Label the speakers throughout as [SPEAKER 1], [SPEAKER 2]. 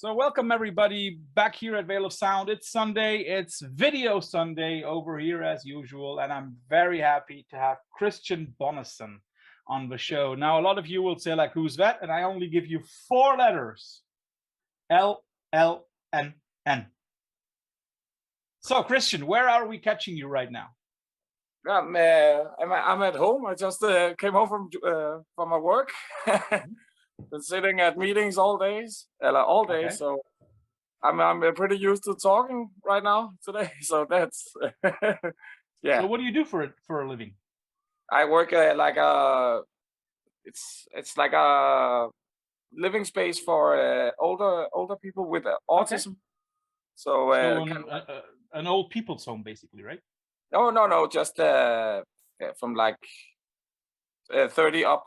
[SPEAKER 1] So welcome everybody back here at Veil of Sound. It's Sunday, it's Video Sunday over here as usual, and I'm very happy to have Christian Bonnesen on the show. Now, a lot of you will say, like, who's that? And I only give you 4 letters. LLNN. So, Christian, where are we catching you right now?
[SPEAKER 2] I'm at home. I just came home from my work. Been sitting at meetings all day.
[SPEAKER 1] Okay.
[SPEAKER 2] So I'm pretty used to talking right now today. So that's yeah.
[SPEAKER 1] So what do you do for a living?
[SPEAKER 2] I work like it's like a living space for older people with autism.
[SPEAKER 1] Okay.
[SPEAKER 2] So,
[SPEAKER 1] an old people's home, basically, right?
[SPEAKER 2] No, just from like 30 up.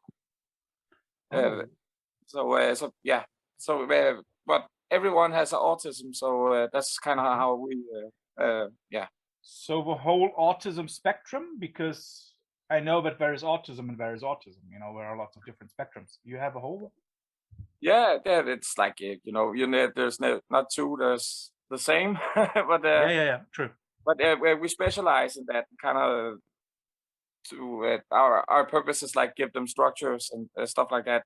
[SPEAKER 1] Oh.
[SPEAKER 2] So yeah. So but everyone has autism, so that's kind of how we yeah.
[SPEAKER 1] So the whole autism spectrum, because I know that there is autism and there is autism. You know, there are lots of different spectrums. You have a whole.
[SPEAKER 2] Yeah, it's like there's not two. There's the same, but
[SPEAKER 1] Yeah, true.
[SPEAKER 2] But we specialize in that kind of. To our purpose is like give them structures and stuff like that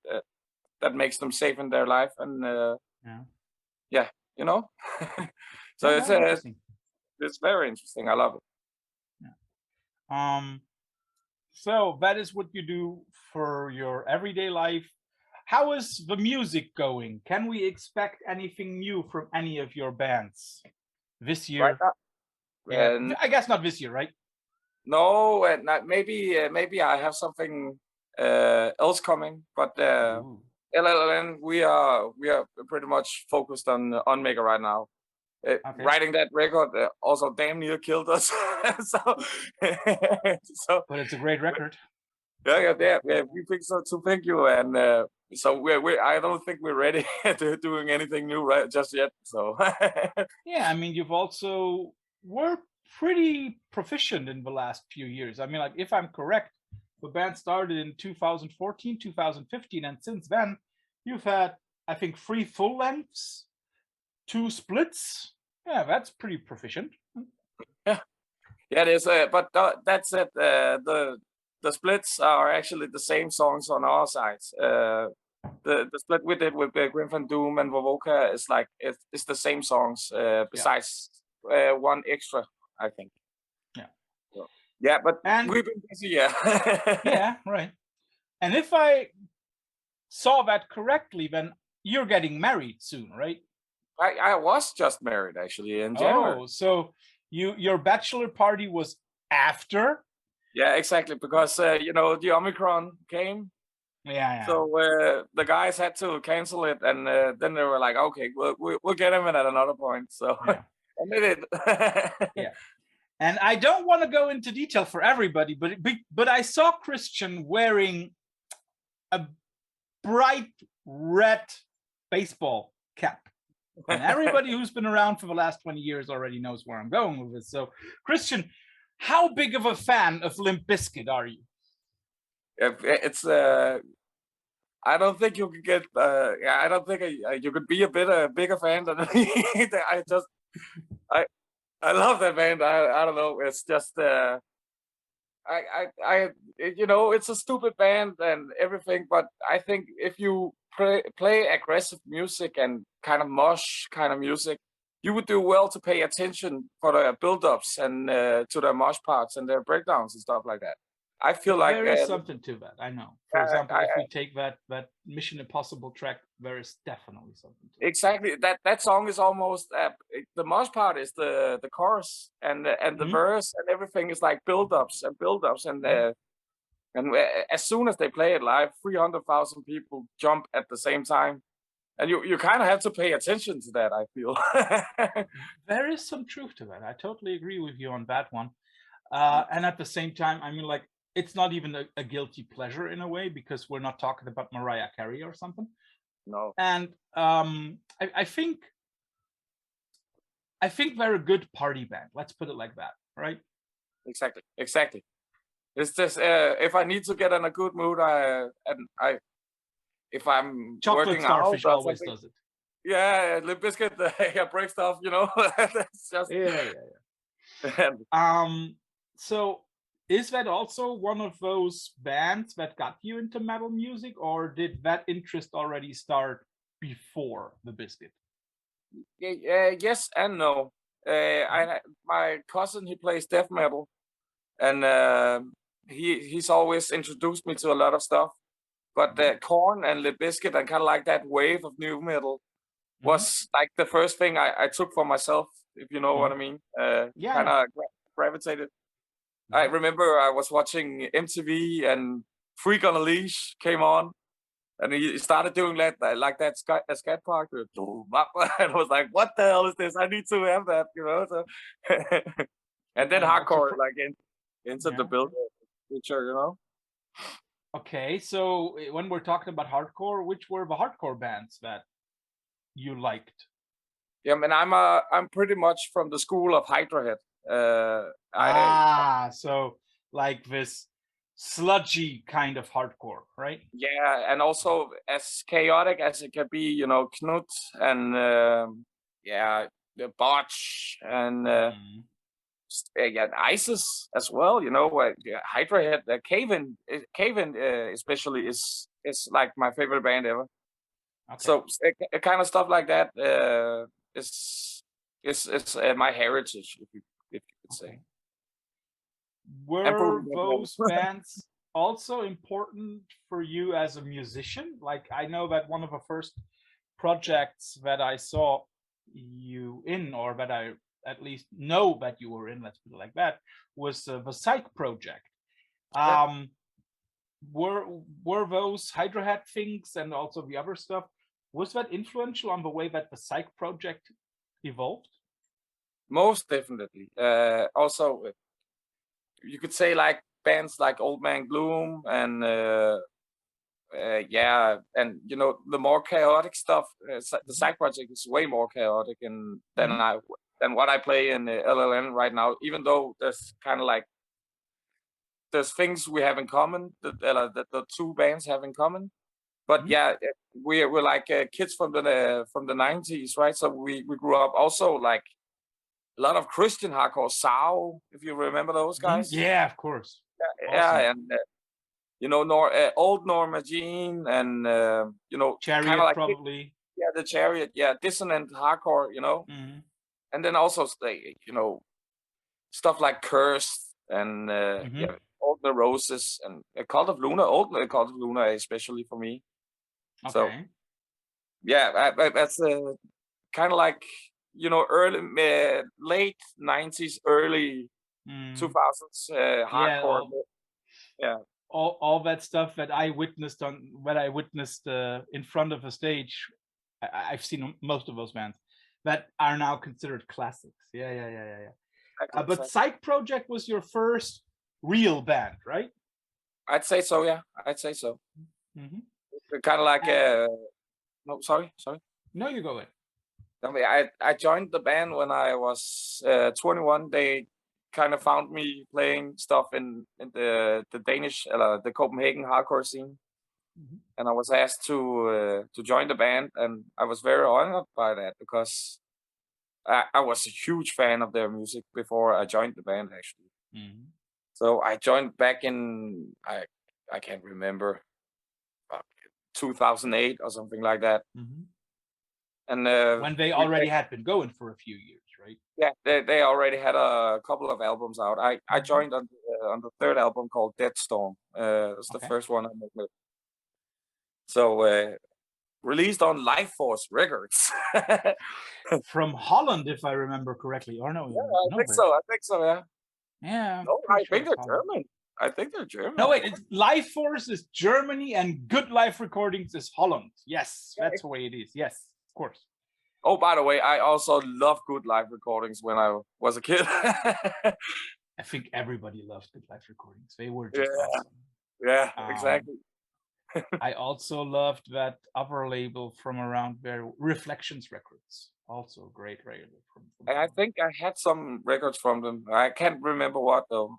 [SPEAKER 2] that makes them safe in their life, and yeah, you know. So
[SPEAKER 1] Yeah,
[SPEAKER 2] it's very interesting. I love it.
[SPEAKER 1] Yeah. So that is what you do for your everyday life. How is the music going? Can we expect anything new from any of your bands this year?
[SPEAKER 2] Right now,
[SPEAKER 1] yeah, I guess not this year, right?
[SPEAKER 2] No, not maybe I have something else coming, but LLNN we are pretty much focused on Unmaker right now.
[SPEAKER 1] Okay.
[SPEAKER 2] Writing that record also damn near killed us. so,
[SPEAKER 1] but it's a great record.
[SPEAKER 2] Yeah, we think so too. Thank you, and so I don't think we're ready to doing anything new right just yet. So
[SPEAKER 1] yeah, I mean, you've also were pretty proficient in the last few years. I mean, like, if I'm correct, the band started in 2014, 2015, and since then you've had, I think, 3 full lengths, 2 splits. Yeah, that's pretty proficient.
[SPEAKER 2] Yeah, it is. But that's it. The splits are actually the same songs on our sides. The split we did with Grim Van Doom and Vovoka is like it's the same songs besides one extra, I think.
[SPEAKER 1] Yeah.
[SPEAKER 2] So, yeah, but we've been busy. Yeah.
[SPEAKER 1] Yeah, right. And if I saw that correctly, then you're getting married soon, right?
[SPEAKER 2] I was just married actually in January.
[SPEAKER 1] Oh, so your bachelor party was after?
[SPEAKER 2] Yeah, exactly, because the Omicron came.
[SPEAKER 1] Yeah.
[SPEAKER 2] So the guys had to cancel it, and then they were like, "Okay, we'll get him in at another point." So
[SPEAKER 1] yeah.
[SPEAKER 2] and they did.
[SPEAKER 1] Yeah, and I don't want to go into detail for everybody, but I saw Christian wearing a bright red baseball cap, and everybody who's been around for the last 20 years already knows where I'm going with this. So, Christian, how big of a fan of Limp Bizkit are you?
[SPEAKER 2] It's I don't think you could get. I don't think you could be a bigger fan than me. I love that band. I don't know. It's just it's a stupid band and everything. But I think if you play aggressive music and kind of mosh kind of music, you would do well to pay attention for the build-ups and to the mosh parts and their breakdowns and stuff like that. I feel like
[SPEAKER 1] there is something to that. I know. For example, if we take that Mission Impossible track, there is definitely something to it.
[SPEAKER 2] Exactly. That song is almost the mosh part is the chorus and the verse and everything is like build-ups and as soon as they play it live, 300,000 people jump at the same time. And you kind of have to pay attention to that, I feel.
[SPEAKER 1] There is some truth to that. I totally agree with you on that one. And at the same time, I mean, like, it's not even a guilty pleasure in a way, because we're not talking about Mariah Carey or something.
[SPEAKER 2] No.
[SPEAKER 1] And I think they're a good party band. Let's put it like that, right?
[SPEAKER 2] Exactly. It's just if I need to get in a good mood, if I'm
[SPEAKER 1] Chocolate
[SPEAKER 2] working
[SPEAKER 1] Starfish
[SPEAKER 2] out,
[SPEAKER 1] always does it.
[SPEAKER 2] Yeah, Limp Bizkit, yeah, break stuff, you know. That's just
[SPEAKER 1] Yeah.
[SPEAKER 2] and
[SPEAKER 1] So is that also one of those bands that got you into metal music, or did that interest already start before the Bizkit?
[SPEAKER 2] yes and no. My cousin, he plays death metal, and he's always introduced me to a lot of stuff. But Korn and Limp Bizkit and kind of like that wave of new metal was like the first thing I took for myself, if you know what I mean. Kind
[SPEAKER 1] Yeah.
[SPEAKER 2] of gravitated. I remember I was watching MTV and Freak on a Leash came on, and he started doing that scat part. And I was like, "What the hell is this? I need to have that," you know. So, and then
[SPEAKER 1] And also
[SPEAKER 2] hardcore like into the build picture, you know.
[SPEAKER 1] okay, so when we're talking about hardcore, which were the hardcore bands that you liked?
[SPEAKER 2] Yeah, I mean, I'm pretty much from the school of Hydra Head.
[SPEAKER 1] So like this sludgy kind of hardcore, right?
[SPEAKER 2] Yeah, and also as chaotic as it can be, you know, Knut and yeah, the Botch and yeah, ISIS as well. You know, yeah, Hydra Head, Caven especially is like my favorite band ever.
[SPEAKER 1] Okay.
[SPEAKER 2] So kind of stuff like that is my heritage, if you could say.
[SPEAKER 1] Were those bands also important for you as a musician? Like, I know that one of the first projects that I saw you in, or that I at least know that you were in, let's put it like that, was the Psych project.
[SPEAKER 2] Yeah.
[SPEAKER 1] Were those Hydra Hat things and also the other stuff, was that influential on the way that the Psych project evolved?
[SPEAKER 2] Most definitely. Also, you could say like bands like Old Man Gloom and yeah, and you know the more chaotic stuff. The Psych project is way more chaotic than what I play in LLN right now. Even though there's kind of like there's things we have in common that the two bands have in common. But yeah, we're like kids from the 90s, right? So we grew up also like a lot of Christian hardcore, Sao, if you remember those guys.
[SPEAKER 1] Yeah, of course.
[SPEAKER 2] Yeah,
[SPEAKER 1] Awesome.
[SPEAKER 2] and you know, old Norma Jean, and you know,
[SPEAKER 1] Chariot,
[SPEAKER 2] kind of like
[SPEAKER 1] probably.
[SPEAKER 2] Yeah, the Chariot, yeah, dissonant hardcore, you know, and then also you know, stuff like Cursed and yeah, Old Neurosis and Cult of Luna, Old Cult of Luna, especially for me.
[SPEAKER 1] Okay.
[SPEAKER 2] So yeah, that's kind of like, you know, late 90s, early 2000s hardcore. Yeah,
[SPEAKER 1] all that stuff that I witnessed in front of a stage. I've seen most of those bands that are now considered classics. Yeah. But Psych Project was your first real band, right?
[SPEAKER 2] I'd say so. Yeah, I'd say so. Kind of like no, sorry.
[SPEAKER 1] No, you go ahead.
[SPEAKER 2] I mean, I joined the band when I was 21. They kind of found me playing stuff in the Danish, the Copenhagen hardcore scene, and I was asked to join the band, and I was very honored by that because I was a huge fan of their music before I joined the band, actually. So I joined back in I can't remember, 2008 or something like that. And
[SPEAKER 1] when they already had been going for a few years, right?
[SPEAKER 2] Yeah, they already had a couple of albums out. I joined on the third album called Dead Storm. That's the first one I made. So released on Life Force Records.
[SPEAKER 1] From Holland, if I remember correctly, or no?
[SPEAKER 2] Yeah, I think so. Yeah.
[SPEAKER 1] Yeah.
[SPEAKER 2] No, I think they're German. I think they're German.
[SPEAKER 1] No, wait. Life Force is Germany, and Good Life Recordings is Holland. Yes, that's the way it is. Yes, of course.
[SPEAKER 2] Oh, by the way, I also love Good Life Recordings when I was a kid.
[SPEAKER 1] I think everybody loved Good Life Recordings. They were just awesome.
[SPEAKER 2] Yeah, exactly.
[SPEAKER 1] I also loved that other label from around there, Reflections Records. Also a great label.
[SPEAKER 2] And I think I had some records from them. I can't remember what though.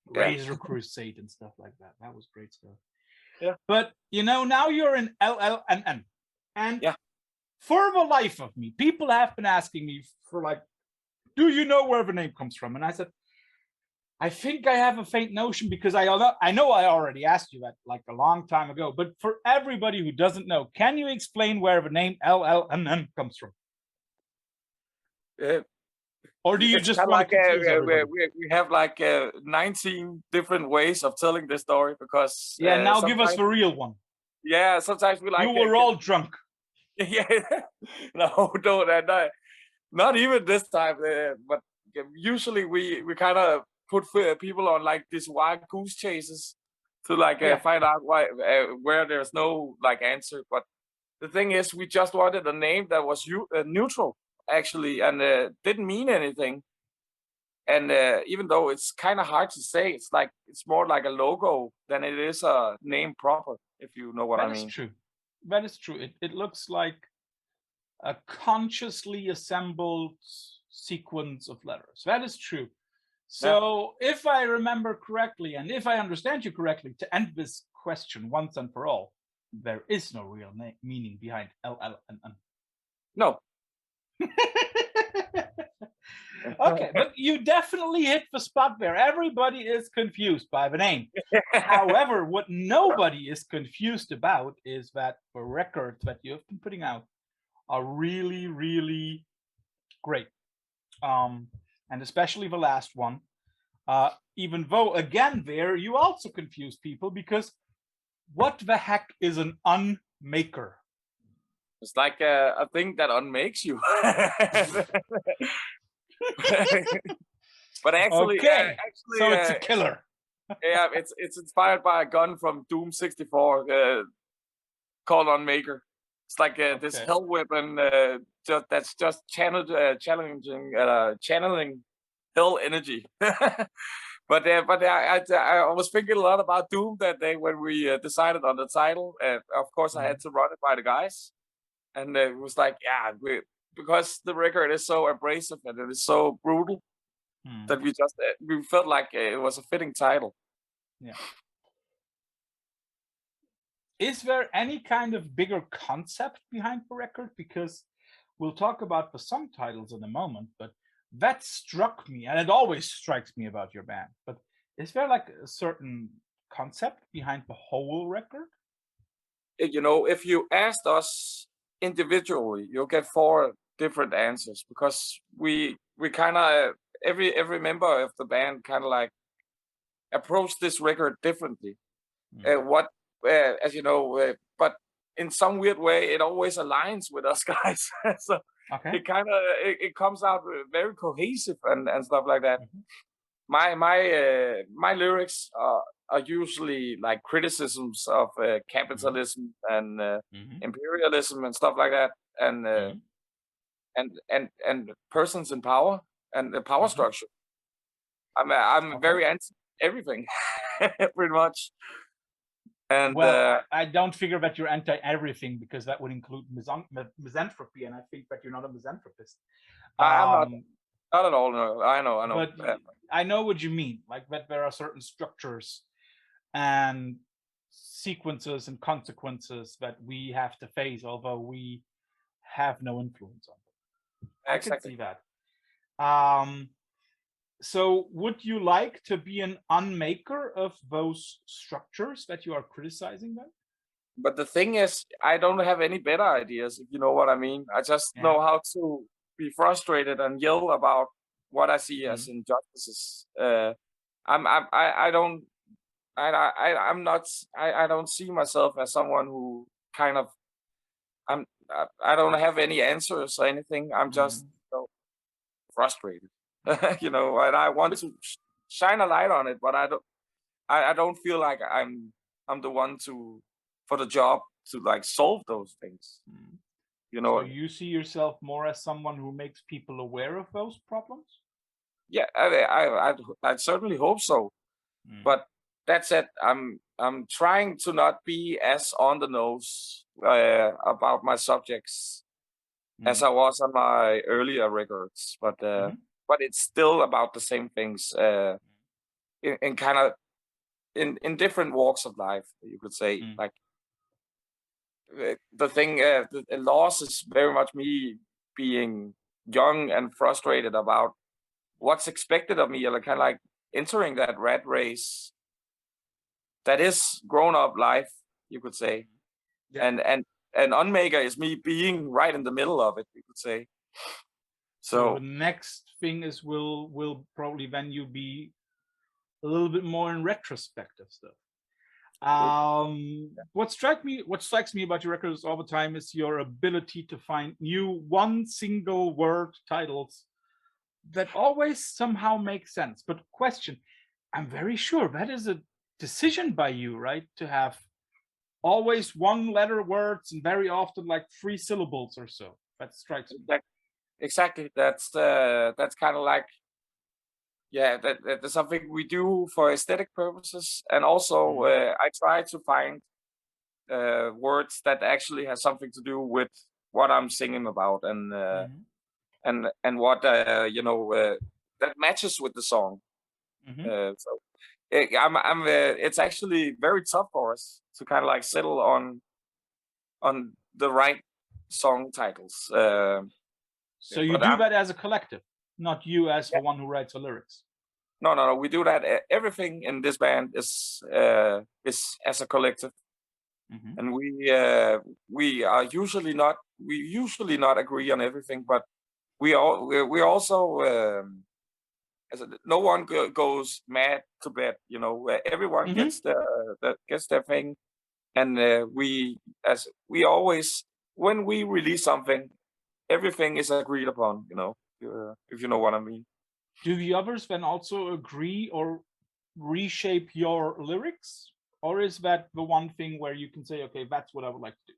[SPEAKER 1] Razor Crusade and stuff like that. That was great stuff.
[SPEAKER 2] Yeah.
[SPEAKER 1] But you know, now you're in LLNN, and for the life of me, people have been asking me for like, do you know where the name comes from? And I said, I think I have a faint notion because I know I already asked you that like a long time ago. But for everybody who doesn't know, can you explain where the name LLNN comes from? Or do you
[SPEAKER 2] it's
[SPEAKER 1] just
[SPEAKER 2] kind of
[SPEAKER 1] want
[SPEAKER 2] like
[SPEAKER 1] to confuse everybody?
[SPEAKER 2] we have like 19 different ways of telling this story because
[SPEAKER 1] Yeah, now give us the real one.
[SPEAKER 2] Yeah, sometimes we like
[SPEAKER 1] you were all drunk.
[SPEAKER 2] Yeah, no, not even this time. But usually we kind of put people on like these wild goose chases to like find out why where there's no like answer. But the thing is, we just wanted a name that was neutral actually, and didn't mean anything. And even though it's kind of hard to say, it's more like a logo than it is a name proper, if you know what I mean.
[SPEAKER 1] That is true. That is true. It looks like a consciously assembled sequence of letters. That is true. So if I remember correctly, and if I understand you correctly, to end this question once and for all, there is no real meaning behind LLNN.
[SPEAKER 2] No.
[SPEAKER 1] Okay, but you definitely hit the spot there. Everybody is confused by the name. However, what nobody is confused about is that the records that you have been putting out are really, really great. And especially the last one. Even though, again, there you also confuse people because what the heck is an unmaker?
[SPEAKER 2] It's like a thing that unmakes you. But actually,
[SPEAKER 1] okay. So it's a killer.
[SPEAKER 2] Yeah, it's inspired by a gun from Doom 64 called Unmaker. It's like this hell weapon that's just channeling hell energy. But I was thinking a lot about Doom that day when we decided on the title. Of course, I had to run it by the guys, and it was like, yeah, because the record is so abrasive and it is so brutal that we felt like it was a fitting title.
[SPEAKER 1] Yeah. Is there any kind of bigger concept behind the record? Because we'll talk about the song titles in a moment, but that struck me, and it always strikes me about your band. But is there like a certain concept behind the whole record?
[SPEAKER 2] You know, if you asked us individually, you'll get 4 different answers because we kind of every member of the band kind of like approached this record differently. As you know, but in some weird way, it always aligns with us guys. So it kind of it comes out very cohesive and stuff like that. My lyrics are usually like criticisms of capitalism and imperialism and stuff like that, and persons in power and the power structure. I'm very anti everything, pretty much. And
[SPEAKER 1] I don't figure that you're anti everything because that would include misanthropy, and I think that you're not a misanthropist.
[SPEAKER 2] I'm not at all. No, I know.
[SPEAKER 1] But I know what you mean. Like that, there are certain structures and sequences and consequences that we have to face, although we have no influence on them.
[SPEAKER 2] Exactly.
[SPEAKER 1] I can see that. So would you like to be an unmaker of those structures that you are criticizing then?
[SPEAKER 2] But the thing is, I don't have any better ideas, if you know what I mean. I just know how to be frustrated and yell about what I see as injustices. I don't see myself as someone who kind of I don't have any answers or anything. I'm just frustrated. You know, and I want to shine a light on it, but I don't feel like I'm the one for the job to like solve those things. You know,
[SPEAKER 1] so you see yourself more as someone who makes people aware of those problems?
[SPEAKER 2] Yeah, I certainly hope so. But that said, I'm trying to not be as on the nose about my subjects as I was on my earlier records, but it's still about the same things in kind of in different walks of life, you could say. Like the thing, the loss is very much me being young and frustrated about what's expected of me, or kind of like entering that rat race that is grown-up life, you could say.
[SPEAKER 1] Yeah.
[SPEAKER 2] And Unmaker is me being right in the middle of it, you could say.
[SPEAKER 1] So the next thing is will probably then you be a little bit more in retrospective stuff. What strikes me about your records all the time is your ability to find new one single word titles that always somehow make sense. But question, I'm very sure that is a decision by you, right? To have always one letter words and very often like 3 syllables or so. That strikes me.
[SPEAKER 2] Exactly. That's kind of like, yeah, that's something we do for aesthetic purposes, and also I try to find words that actually has something to do with what I'm singing about, and what that matches with the song. So it's actually very tough for us to kind of like settle on the right song titles.
[SPEAKER 1] So you do that as a collective, not you as the one who writes the lyrics.
[SPEAKER 2] No. We do that. Everything in this band is as a collective, and we are usually not. We usually not agree on everything, but we also. No one goes mad to bed. Everyone gets their thing, and we always, when we release something, everything is agreed upon. If you know what I mean.
[SPEAKER 1] Do the others then also agree or reshape your lyrics, or is that the one thing where you can say, okay, that's what I would like to do?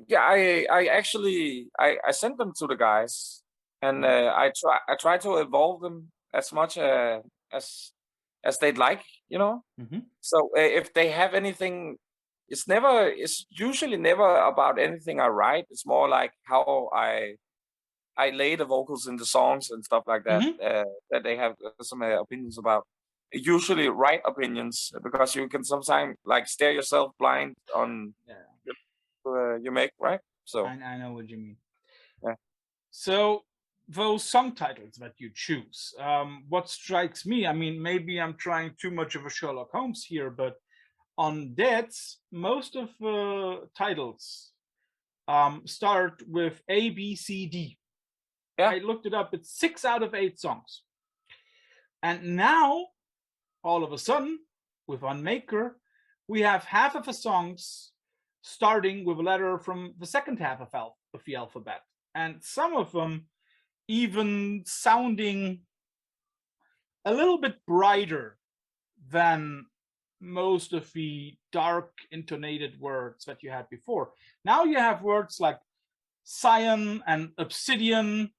[SPEAKER 2] Yeah. I actually sent them to the guys, and I try to evolve them as much as they'd like. So if they have anything, it's usually never about anything I write. It's more like how I lay the vocals in the songs and stuff like that, that they have some opinions about. Usually right opinions, because you can sometimes like stare yourself blind on you make, right? So
[SPEAKER 1] I know what you mean.
[SPEAKER 2] Yeah.
[SPEAKER 1] So those song titles that you choose, what strikes me, I mean, maybe I'm trying too much of a Sherlock Holmes here, but on Deads, most of the titles start with A, B, C, D.
[SPEAKER 2] Yeah.
[SPEAKER 1] I looked it up. It's 6 out of 8 songs. And now, all of a sudden, with Unmaker, we have half of the songs starting with a letter from the second half of the alphabet. And some of them even sounding a little bit brighter than most of the dark intonated words that you had before. Now you have words like cyan and obsidian,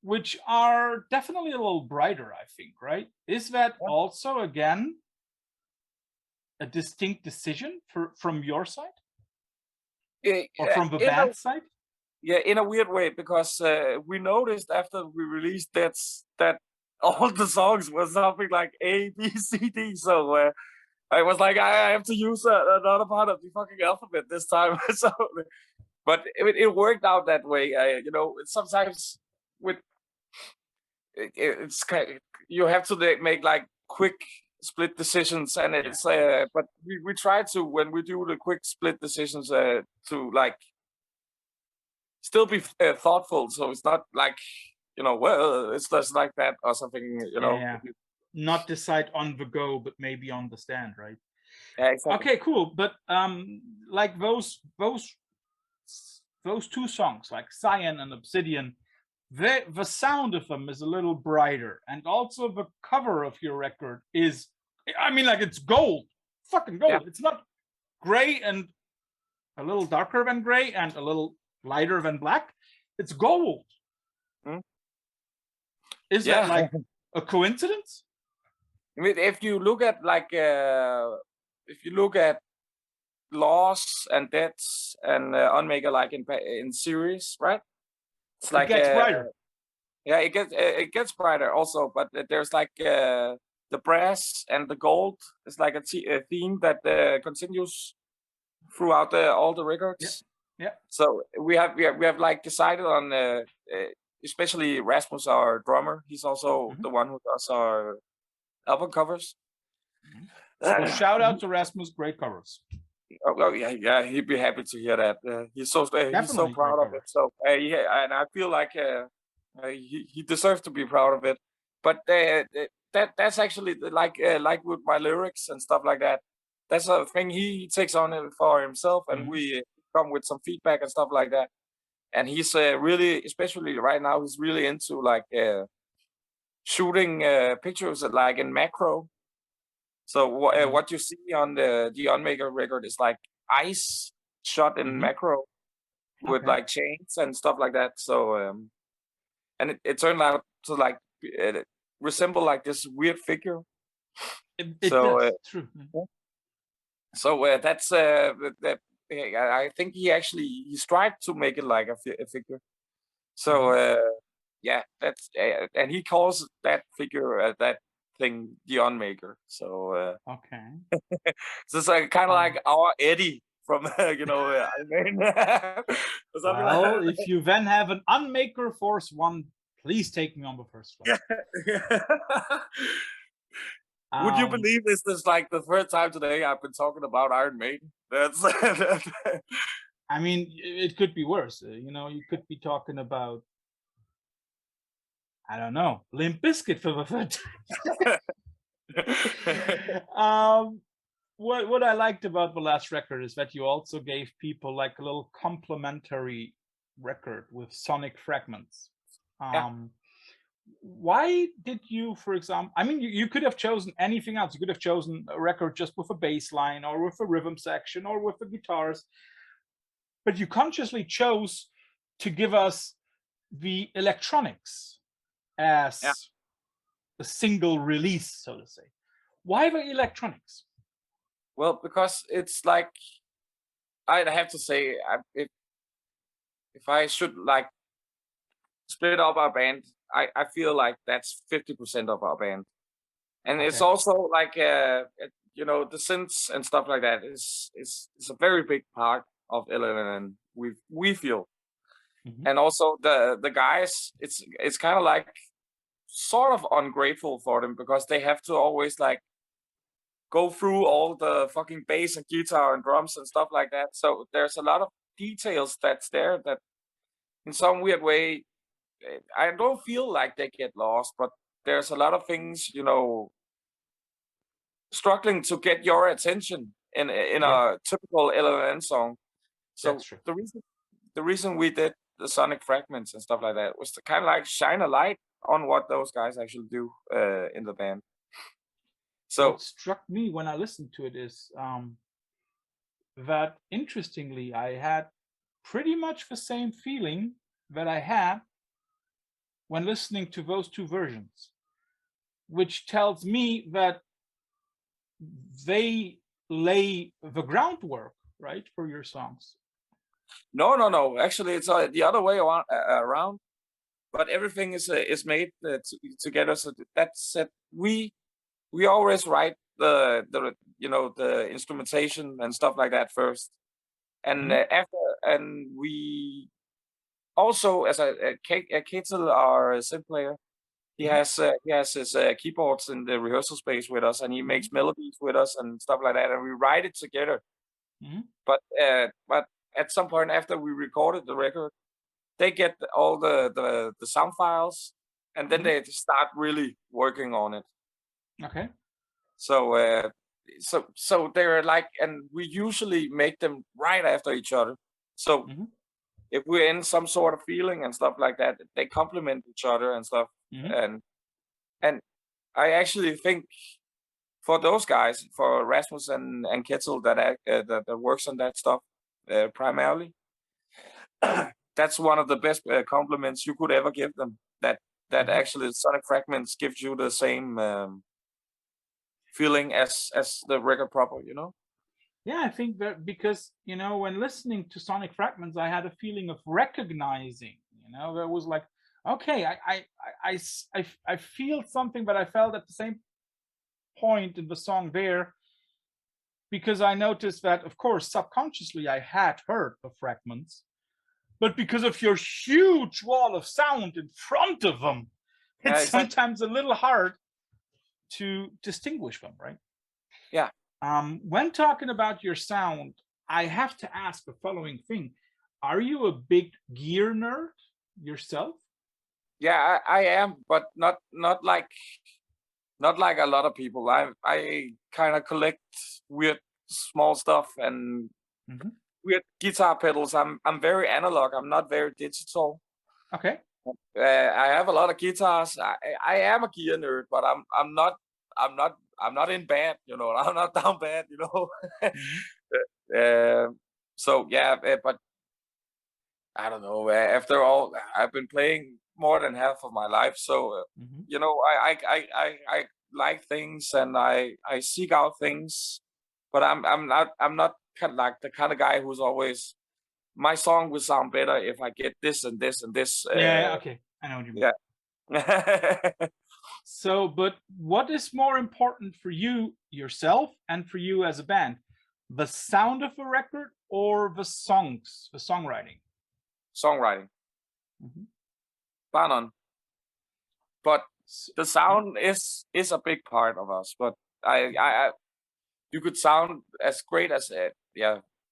[SPEAKER 1] which are definitely a little brighter, I think, right? Is that also, again, a distinct decision from your side? Or from the band side?
[SPEAKER 2] Yeah, in a weird way, because we noticed after we released that all the songs was something like A, B, C, D. So I was like, I have to use another part of the fucking alphabet this time. So, but it worked out that way. Sometimes it's kind of, you have to make like quick split decisions, and it's but we try to, when we do the quick split decisions, to like still be thoughtful, so it's not like well, it's just like that or something.
[SPEAKER 1] Not decide on the go, but maybe on the stand, right?
[SPEAKER 2] Yeah, exactly.
[SPEAKER 1] Okay, cool. But like those 2 songs, like Cyan and Obsidian, the sound of them is a little brighter, and also the cover of your record is, I mean, like, it's gold, fucking gold. It's not gray and a little darker than gray and a little lighter than black. It's gold. Is that like a coincidence?
[SPEAKER 2] I mean, if you look at Loss and Deaths and Unmaker, like in series, right? It's like
[SPEAKER 1] it gets brighter.
[SPEAKER 2] Yeah, it gets brighter also, but there's like the brass and the gold is like a theme that continues throughout all the records.
[SPEAKER 1] Yeah. Yeah.
[SPEAKER 2] So we have like decided on especially Rasmus, our drummer. He's also the one who does our album covers.
[SPEAKER 1] So shout out to Rasmus, great covers.
[SPEAKER 2] Oh yeah, he'd be happy to hear that. He's so proud of it. So yeah, and I feel like he deserves to be proud of it. But that's actually like with my lyrics and stuff like that. That's a thing he takes on it for himself, and we come with some feedback and stuff like that. And he's really, especially right now, he's really into like shooting pictures like in macro. So what you see on the Unmaker record is like ice shot in macro with like chains and stuff like that. So and it turned out to like resemble like this weird figure.
[SPEAKER 1] It does. True.
[SPEAKER 2] So that's I think he strived to make it like a figure. So yeah, that's and he calls that figure that thing the Unmaker. So so it's like kind of like our Eddie from you know Iron Man.
[SPEAKER 1] Well, if you then have an Unmaker Force 1, please take me on the first flight.
[SPEAKER 2] Would you believe this is like the third time today I've been talking about Iron Maiden? That's
[SPEAKER 1] I mean, it could be worse. You know, you could be talking about, I don't know, Limp Bizkit for the third time. What I liked about the last record is that you also gave people like a little complimentary record with sonic fragments. Why did you, for example, I mean, you could have chosen anything else. You could have chosen a record just with a bass line or with a rhythm section or with the guitars, but you consciously chose to give us the electronics as a single release, so to say. Why the electronics?
[SPEAKER 2] Well, because it's like, I'd have to say, if I should like split up our band, I feel like that's 50% of our band. And it's also like, you know, the synths and stuff like that is a very big part of LLNN, we feel. And also the guys, it's kind of like sort of ungrateful for them because they have to always like go through all the fucking bass and guitar and drums and stuff like that. So there's a lot of details that's there that in some weird way, I don't feel like they get lost, but there's a lot of things, you know, struggling to get your attention in a typical LLNN song. So the reason we did the sonic fragments and stuff like that was to kind of like shine a light on what those guys actually do in the band. So
[SPEAKER 1] what struck me when I listened to it is that interestingly, I had pretty much the same feeling that I had when listening to those two versions, which tells me that they lay the groundwork, right, for your songs.
[SPEAKER 2] No. Actually, it's the other way around. But everything is made together. So that's it. We always write the you know the instrumentation and stuff like that first, and we also as a Ketil, our synth player, he has his keyboards in the rehearsal space with us, and he makes melodies with us and stuff like that, and we write it together. But at some point after we recorded the record, they get all the sound files, and then they start really working on it.
[SPEAKER 1] Okay.
[SPEAKER 2] So so they're like, and we usually make them right after each other. So if we're in some sort of feeling and stuff like that, they complement each other and stuff. And I actually think for those guys, for Rasmus and Ketil that works on that stuff primarily, that's one of the best compliments you could ever give them. That actually sonic fragments gives you the same feeling as the record proper, you know.
[SPEAKER 1] Yeah, I think that because, you know, when listening to sonic fragments, I had a feeling of recognizing, you know, there was like, okay, I feel something, but I felt at the same point in the song there because I noticed that, of course, subconsciously I had heard of fragments, but because of your huge wall of sound in front of them, it's
[SPEAKER 2] exactly.
[SPEAKER 1] sometimes a little hard to distinguish them, right?
[SPEAKER 2] Yeah.
[SPEAKER 1] When talking about your sound, I have to ask the following thing. Are you a big gear nerd yourself?
[SPEAKER 2] Yeah, I am, but not like a lot of people. I kind of collect weird small stuff and weird guitar pedals. I'm very analog. I'm not very digital.
[SPEAKER 1] Okay.
[SPEAKER 2] I have a lot of guitars. I am a gear nerd, but I'm not in band. You know, I'm not down bad. You know. So yeah, but I don't know. After all, I've been playing more than half of my life, so you know, I like things and I seek out things, but I'm not kind of like the kind of guy who's always my song will sound better if I get this and this and this.
[SPEAKER 1] Yeah. Okay. I know what you mean.
[SPEAKER 2] Yeah.
[SPEAKER 1] So, but what is more important for you yourself and for you as a band? The sound of a record or the songs, the songwriting?
[SPEAKER 2] Songwriting. Bar none. But the sound is a big part of us. But I you could sound as great as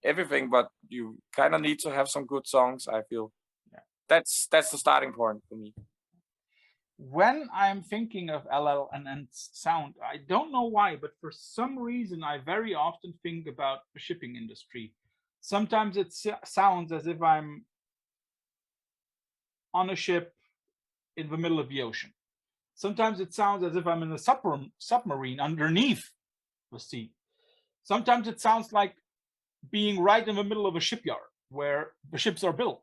[SPEAKER 2] everything, but you kind of need to have some good songs. I feel that's the starting point for me.
[SPEAKER 1] When I'm thinking of LLNN's sound, I don't know why, but for some reason, I very often think about the shipping industry. Sometimes it sounds as if I'm on a ship in the middle of the ocean. Sometimes it sounds as if I'm in a submarine underneath the sea. Sometimes it sounds like being right in the middle of a shipyard where the ships are built.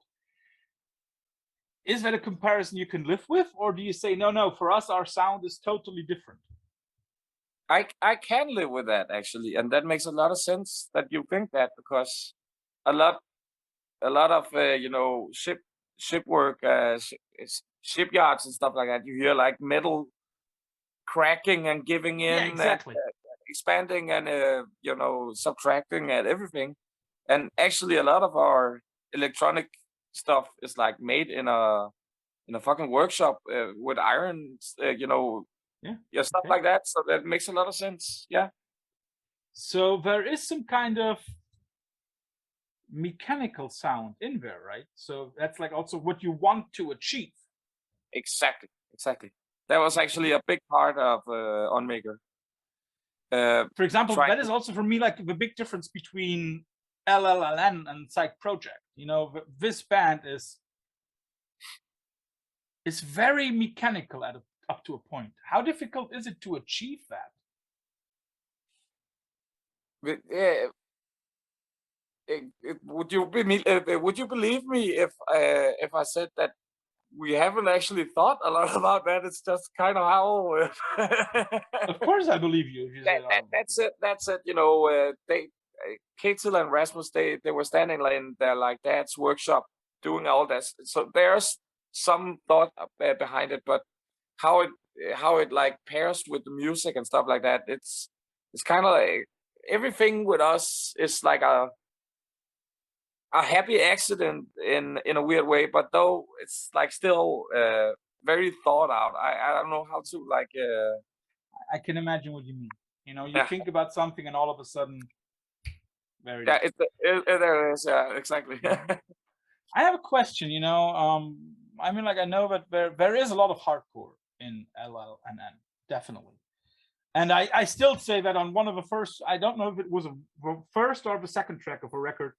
[SPEAKER 1] Is that a comparison you can live with, or do you say no, for us our sound is totally different?
[SPEAKER 2] I can live with that actually, and that makes a lot of sense that you think that, because a lot of you know, ship work, shipyards and stuff like that, you hear like metal cracking and giving in,
[SPEAKER 1] Yeah, exactly.
[SPEAKER 2] and expanding and you know, subtracting and everything. And actually a lot of our electronic stuff is like made in a fucking workshop with irons, you know, stuff like that. So that makes a lot of sense. Yeah.
[SPEAKER 1] So there is some kind of mechanical sound in there, right? So that's like also what you want to achieve.
[SPEAKER 2] Exactly. That was actually a big part of Unmaker.
[SPEAKER 1] For example, that is also for me like the big difference between LLNN and Psych Project. You know, this band is very mechanical up to a point. How difficult is it to achieve that?
[SPEAKER 2] Would you believe me if I said that we haven't actually thought a lot about that? It's just kind of how.
[SPEAKER 1] Of course, I believe you.
[SPEAKER 2] That's it. You know, Ketil and Rasmus, they were standing in their like dad's workshop doing all this. So there's some thought behind it, but how it like pairs with the music and stuff like that, it's kind of like everything with us is like a happy accident in a weird way, but though it's like still very thought out. I don't know how to like.
[SPEAKER 1] I can imagine what you mean. You know, you think about something and all of a sudden, there it is.
[SPEAKER 2] There it is. Yeah, exactly.
[SPEAKER 1] I have a question. You know, I mean, like I know that there is a lot of hardcore in LLNN, definitely. And I still say that on one of the first, I don't know if it was the first or the second track of a record,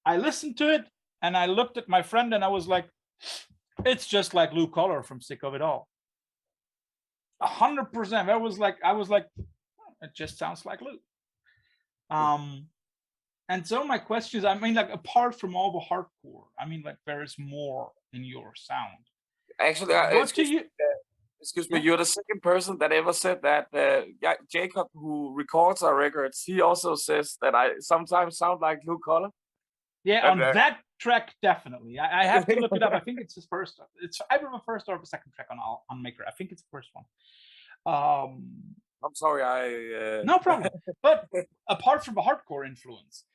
[SPEAKER 1] I listened to it and I looked at my friend and I was like, it's just like Blue Collar from Sick of It All. 100%. I was like, it just sounds like Lou. And so my question is, I mean, like apart from all the hardcore, I mean, like there is more in your sound.
[SPEAKER 2] Actually, excuse me, you're the second person that ever said that. Jacob, who records our records, he also says that I sometimes sound like Blue Collar.
[SPEAKER 1] Yeah, on that track, definitely. I have to look it up. I think it's his first. It's either the first or the second track on Unmaker. I think it's the first one.
[SPEAKER 2] I'm sorry.
[SPEAKER 1] No problem. But apart from a hardcore influence,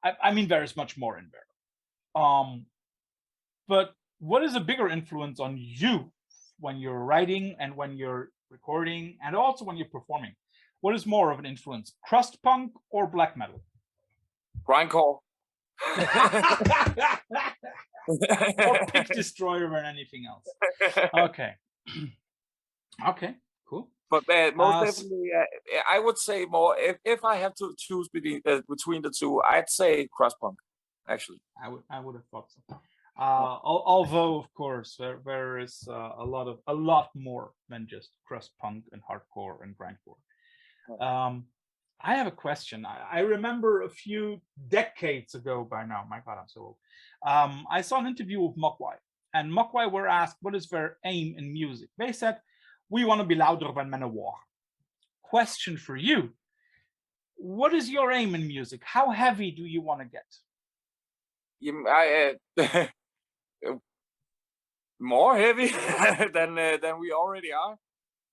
[SPEAKER 1] I mean, there is much more in there. But what is a bigger influence on you when you're writing and when you're recording and also when you're performing? What is more of an influence, crust punk or black metal?
[SPEAKER 2] Grindcore.
[SPEAKER 1] Or Pig Destroyer than anything else. Okay. Okay, cool.
[SPEAKER 2] But most definitely, I would say more. If I have to choose between the two, I'd say crust punk. Actually,
[SPEAKER 1] I would have thought so. Although, of course, there is a lot more than just crust punk and hardcore and grindcore. I have a question. I remember a few decades ago by now. My God, I'm so old. I saw an interview with Mogwai, and Mogwai were asked what is their aim in music. They said, "We want to be louder than Manowar." Question for you: what is your aim in music? How heavy do you want to get?
[SPEAKER 2] More heavy than we already are,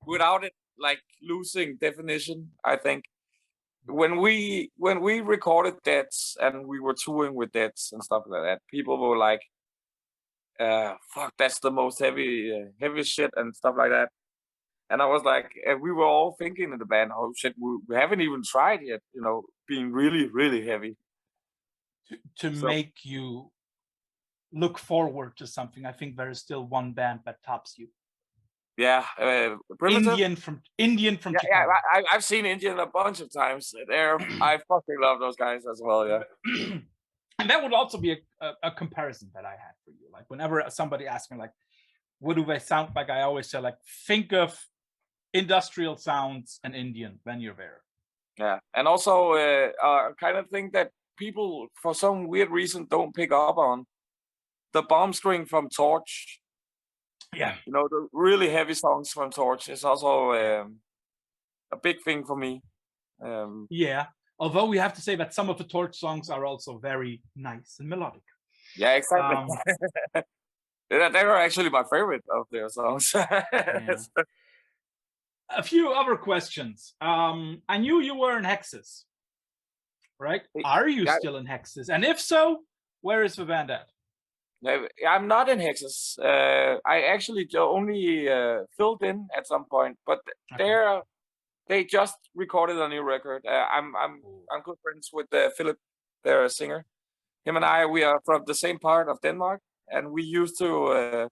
[SPEAKER 2] without it like losing definition. I think when we recorded Deads and we were touring with Deads and stuff like that, people were like, "Fuck, that's the most heavy shit" and stuff like that. And I was like, we were all thinking in the band, "Oh shit, we haven't even tried yet, being really, really heavy."
[SPEAKER 1] To make you look forward to something. I think there is still one band that tops you.
[SPEAKER 2] Yeah,
[SPEAKER 1] Indian from Chicago.
[SPEAKER 2] Yeah, I've seen Indian a bunch of times. I fucking love those guys as well. Yeah.
[SPEAKER 1] And that would also be a comparison that I had for you. Like whenever somebody asks me, like, what do they sound like? I always say, like, think of industrial sounds and Indian when you're there.
[SPEAKER 2] Yeah, and also kind of thing that people, for some weird reason, don't pick up on. The bomb string from Torch.
[SPEAKER 1] Yeah.
[SPEAKER 2] The really heavy songs from Torch is also a big thing for me.
[SPEAKER 1] Yeah. Although we have to say that some of the Torch songs are also very nice and melodic.
[SPEAKER 2] Yeah, exactly. They are actually my favorite of their songs.
[SPEAKER 1] Yeah. A few other questions. I knew you were in Hexes, right? Are you still in Hexes? And if so, where is the band at?
[SPEAKER 2] I'm not in Hexes. I actually only filled in at some point, but they just recorded a new record. I'm good friends with Philip, their singer. Him and we are from the same part of Denmark, and we used to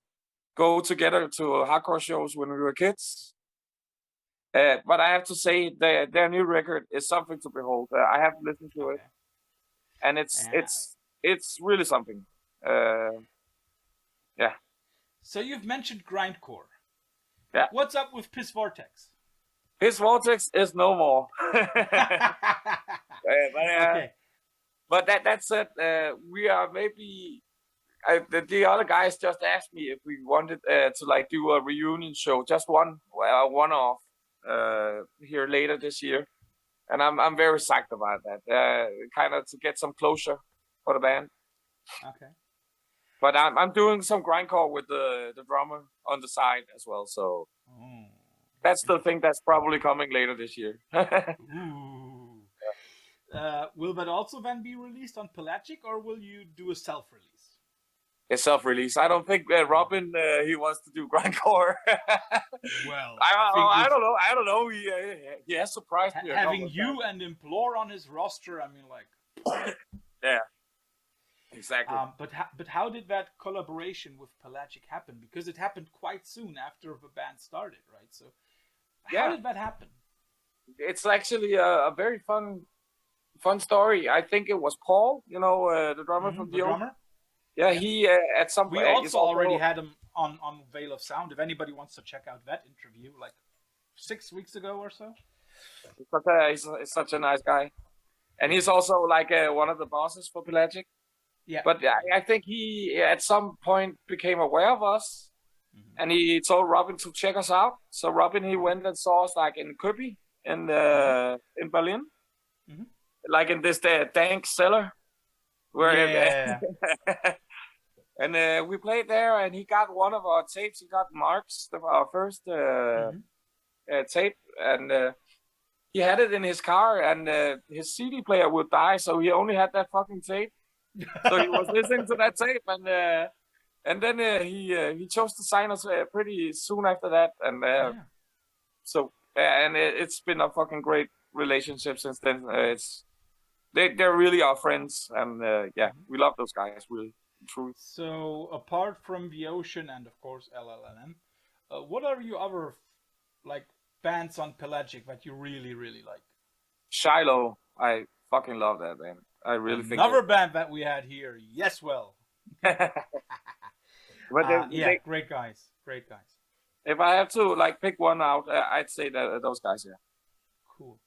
[SPEAKER 2] go together to hardcore shows when we were kids. But I have to say, their new record is something to behold. I have listened to it, and it's really something. Yeah.
[SPEAKER 1] So you've mentioned grindcore.
[SPEAKER 2] Yeah.
[SPEAKER 1] What's up with Piss Vortex?
[SPEAKER 2] Piss Vortex is no more.
[SPEAKER 1] Okay.
[SPEAKER 2] But that's it. We are maybe. The other guys just asked me if we wanted to like do a reunion show, just one off here later this year, and I'm very psyched about that. Kind of to get some closure for the band.
[SPEAKER 1] Okay.
[SPEAKER 2] But I'm doing some grindcore with the drummer on the side as well, so that's the thing that's probably coming later this year.
[SPEAKER 1] Will that also then be released on Pelagic, or will you do a self-release?
[SPEAKER 2] A self-release. I don't think Robin he wants to do grindcore.
[SPEAKER 1] Well,
[SPEAKER 2] I don't know. He has surprised me.
[SPEAKER 1] Having you and Implore on his roster, I mean, like.
[SPEAKER 2] Yeah. Exactly.
[SPEAKER 1] But how did that collaboration with Pelagic happen? Because it happened quite soon after the band started, right? So how did that happen?
[SPEAKER 2] It's actually a very fun story. I think it was Paul, the drummer from the
[SPEAKER 1] drummer.
[SPEAKER 2] Yeah, he at some point.
[SPEAKER 1] We also already had him on Veil of Sound. If anybody wants to check out that interview, like 6 weeks ago or so.
[SPEAKER 2] He's such a nice guy, and he's also like one of the bosses for Pelagic.
[SPEAKER 1] Yeah.
[SPEAKER 2] But I think he at some point became aware of us, and he told Robin to check us out. So Robin, he went and saw us like in Köpi in Berlin, like in this dank cellar. Where and we played there, and he got one of our tapes. He got Mark's, our first tape, and he had it in his car, and his CD player would die, so he only had that fucking tape. So he was listening to that tape, and then he chose to sign us pretty soon after that, and it's been a fucking great relationship since then. They're really our friends, and we love those guys, really, truly.
[SPEAKER 1] So apart from the Ocean and of course LLNN, what are your other like bands on Pelagic that you really like?
[SPEAKER 2] Shiloh, I fucking love that band. I really think
[SPEAKER 1] another band that we had here. Yes, well.
[SPEAKER 2] But
[SPEAKER 1] great guys.
[SPEAKER 2] If I have to like pick one out, I'd say that those guys. Yeah.
[SPEAKER 1] Cool.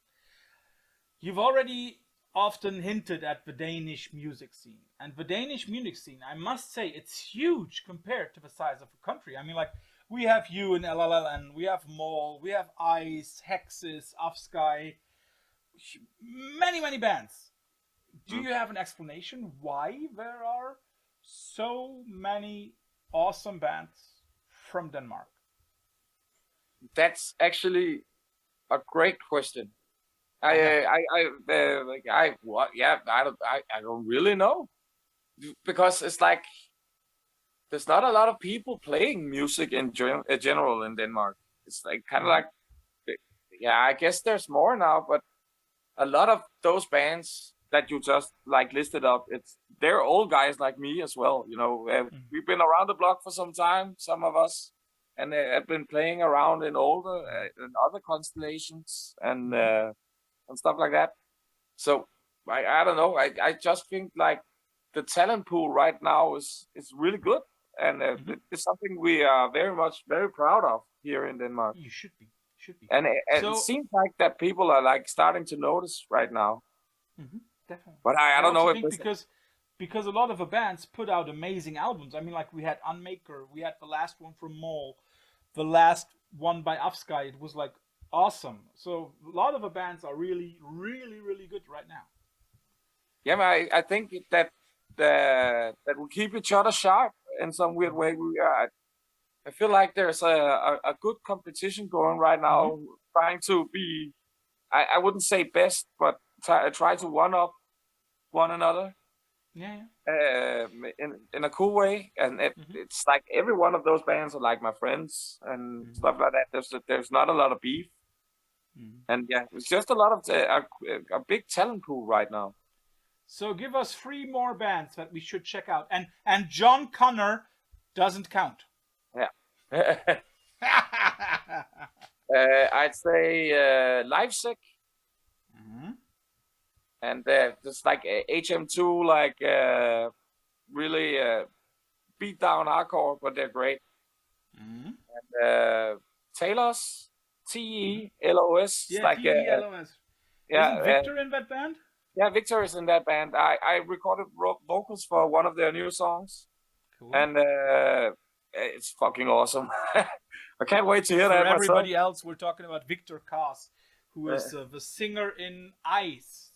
[SPEAKER 1] You've already often hinted at the Danish music scene, and the Danish music scene, I must say, it's huge compared to the size of the country. I mean, like, we have you in LLN, we have Mole, we have Ice, Hexes, Offsky, many bands. Do you have an explanation why there are so many awesome bands from Denmark?
[SPEAKER 2] That's actually a great question. I don't really know, because it's like there's not a lot of people playing music in general in Denmark. It's like kind of like, I guess there's more now, but a lot of those bands that you just like listed up, they're old guys like me as well. You know, we've been around the block for some time, some of us, and have been playing around in other constellations and stuff like that. So I don't know. I just think like the talent pool right now is really good, and it's something we are very proud of here in Denmark.
[SPEAKER 1] You should be.
[SPEAKER 2] And it seems like that people are like starting to notice right now.
[SPEAKER 1] Definitely.
[SPEAKER 2] But I don't know if
[SPEAKER 1] because a lot of the bands put out amazing albums. I mean, like we had Unmaker, we had the last one from Mole, the last one by Offsky. It was like awesome. So a lot of the bands are really good right now.
[SPEAKER 2] Yeah, I think that we keep each other sharp in some weird way. I feel like there's a good competition going right now, trying to be, I wouldn't say best, but try to one up one another. In a cool way, and it's like every one of those bands are like my friends and stuff like that. There's not a lot of beef, and it's just a lot of a big talent pool right now.
[SPEAKER 1] So give us 3 more bands that we should check out, and John Connor doesn't count.
[SPEAKER 2] I'd say Livesick. And just like HM2, like really beat down hardcore, but they're great. And Taylor's, TELOS.
[SPEAKER 1] Yeah,
[SPEAKER 2] like
[SPEAKER 1] TELOS. Isn't Victor in that band?
[SPEAKER 2] Yeah, Victor is in that band. I recorded vocals for one of their new songs.
[SPEAKER 1] Cool.
[SPEAKER 2] And it's fucking awesome. I can't wait to hear that.
[SPEAKER 1] For everybody else, we're talking about Victor Kaas, who is the singer in Ice.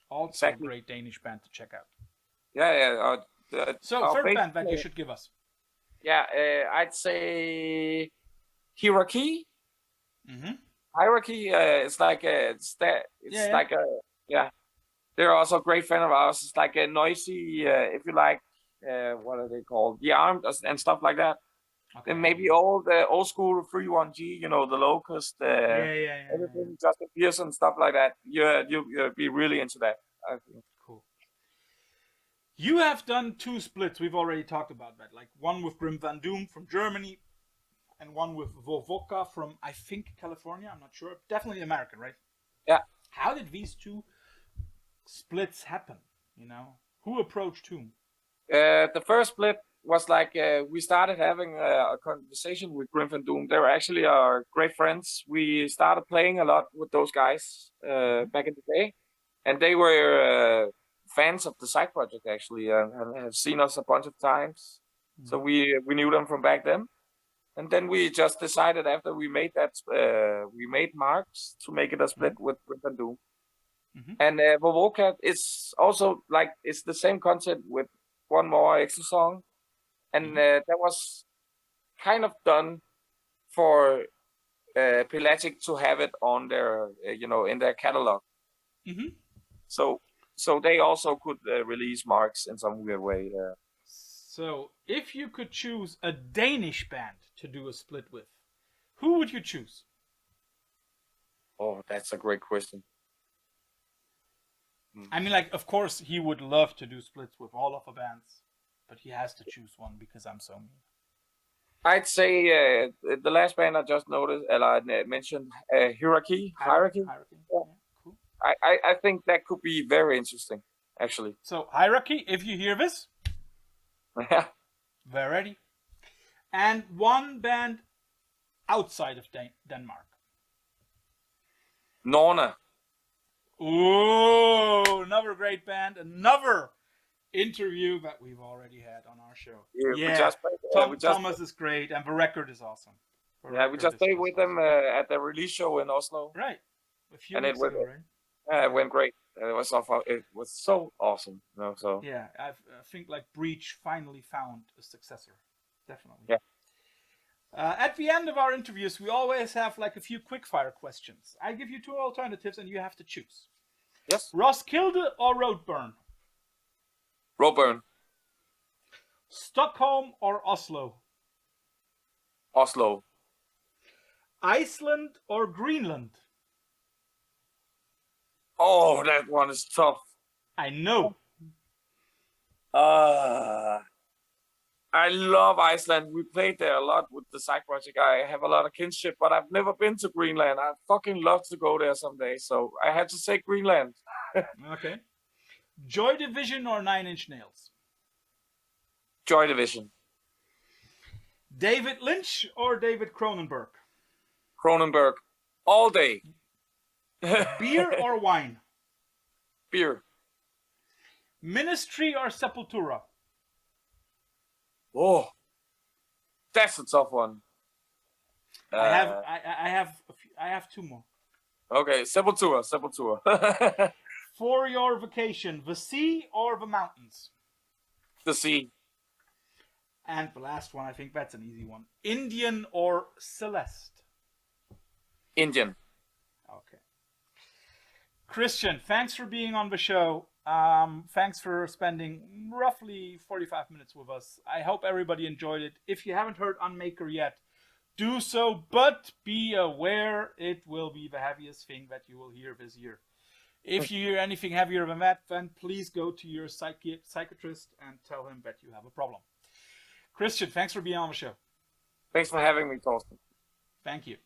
[SPEAKER 1] Also a great Danish band to check out. So third band that you should give us.
[SPEAKER 2] I'd say Hierarchy. Hierarchy. It's like they're also a great friend of ours. It's like a noisy, if you like, what are they called? The Armed and stuff like that. Okay. And maybe all the old school 3-1G, you know, the Locust, everything, Justin Pearson, stuff like that. You'll be really into that, I think.
[SPEAKER 1] Cool. You have done 2 splits. We've already talked about that. Like one with Grim Van Doom from Germany, and one with Vovoka from, I think, California. I'm not sure. Definitely American, right?
[SPEAKER 2] Yeah.
[SPEAKER 1] How did these 2 splits happen? You know, who approached whom?
[SPEAKER 2] The first split was like we started having a conversation with Grim Van Doom. They were actually our great friends. We started playing a lot with those guys back in the day, and they were fans of the side project actually, and have seen us a bunch of times. So we knew them from back then, and then we just decided after we made that we made Marks to make it a split with Grim Van Doom. And Vovoka is also like it's the same concept with one more extra song. And that was kind of done for Pelagic to have it on their, in their catalog.
[SPEAKER 1] Mm-hmm.
[SPEAKER 2] So they also could release marks in some weird way.
[SPEAKER 1] So, if you could choose a Danish band to do a split with, who would you choose?
[SPEAKER 2] Oh, that's a great question.
[SPEAKER 1] I mean, like, of course, he would love to do splits with all of the bands, but he has to choose one because I'm so mean.
[SPEAKER 2] I'd say the last band I just noticed, I mentioned, Hierarchy.
[SPEAKER 1] Yeah.
[SPEAKER 2] Cool. I think that could be very interesting, actually.
[SPEAKER 1] So, Hierarchy, if you hear this, we're ready. And one band outside of Denmark.
[SPEAKER 2] Norna.
[SPEAKER 1] Ooh, another great band, another interview that we've already had on our show.
[SPEAKER 2] Yeah,
[SPEAKER 1] Thomas is great, and the record is awesome.
[SPEAKER 2] We just played with them at the release show in Oslo.
[SPEAKER 1] Right, a few weeks ago, right?
[SPEAKER 2] It went great. It was so awesome. So
[SPEAKER 1] yeah, I think like Breach finally found a successor, definitely.
[SPEAKER 2] Yeah.
[SPEAKER 1] At the end of our interviews, we always have like a few quick-fire questions. I give you two alternatives, and you have to choose.
[SPEAKER 2] Yes.
[SPEAKER 1] Roskilde or Roadburn?
[SPEAKER 2] Roadburn.
[SPEAKER 1] Stockholm or Oslo?
[SPEAKER 2] Oslo.
[SPEAKER 1] Iceland or Greenland?
[SPEAKER 2] Oh, that one is tough.
[SPEAKER 1] I know.
[SPEAKER 2] I love Iceland. We played there a lot with the side project. I have a lot of kinship, but I've never been to Greenland. I'd fucking love to go there someday. So I had to say Greenland.
[SPEAKER 1] Okay. Joy Division or Nine Inch Nails?
[SPEAKER 2] Joy Division.
[SPEAKER 1] David Lynch or David Cronenberg?
[SPEAKER 2] Cronenberg. All day.
[SPEAKER 1] Beer or wine?
[SPEAKER 2] Beer.
[SPEAKER 1] Ministry or Sepultura?
[SPEAKER 2] Oh, that's a tough one.
[SPEAKER 1] I have two more.
[SPEAKER 2] Okay, Sepultura.
[SPEAKER 1] For your vacation, the sea or the mountains?
[SPEAKER 2] The sea.
[SPEAKER 1] And the last one, I think that's an easy one. Indian or Celeste?
[SPEAKER 2] Indian.
[SPEAKER 1] Okay. Christian, thanks for being on the show. Thanks for spending roughly 45 minutes with us. I hope everybody enjoyed it. If you haven't heard Unmaker yet, do so, but be aware it will be the heaviest thing that you will hear this year. If you hear anything heavier than that, then please go to your psychiatrist and tell him that you have a problem. Christian, thanks for being on the show.
[SPEAKER 2] Thanks for having me, Torsten.
[SPEAKER 1] Thank you.